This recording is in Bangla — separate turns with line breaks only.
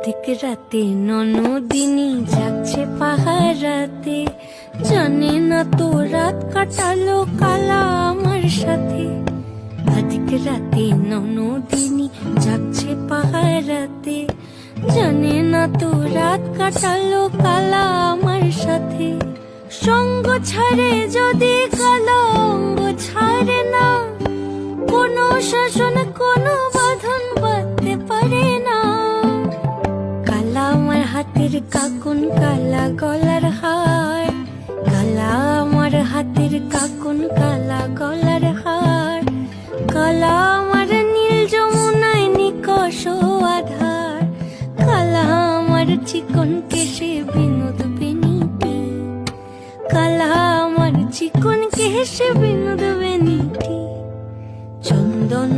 অধিক রাতে ননদিনী যাচ্ছে পাহারাতে, জানে না তো রাত কাটালো কালা আমার সাথে। অধিক রাতে ননদিনী যাচ্ছে পাহারাতে, জানে না তো রাত কাটালো কালা আমার সাথে। সঙ্গ ছাড়ে যদি কালো অঙ্গ ছাড়ে না, কোনো শাসন কোনো বাঁধন বাঁধতে পারে না। কালা আমার হাতের কাকুন কালা গলার হার, কালা আমার হাতের কাকুন কালা গলার হার, কালা আমার নীল যমুনায় নিকষ আধার, কালা আমার চিকন কেশে বিনোদ বেনিটি, কালা আমার চিকন কেশে বিনোদ বেনিটি। চন্দন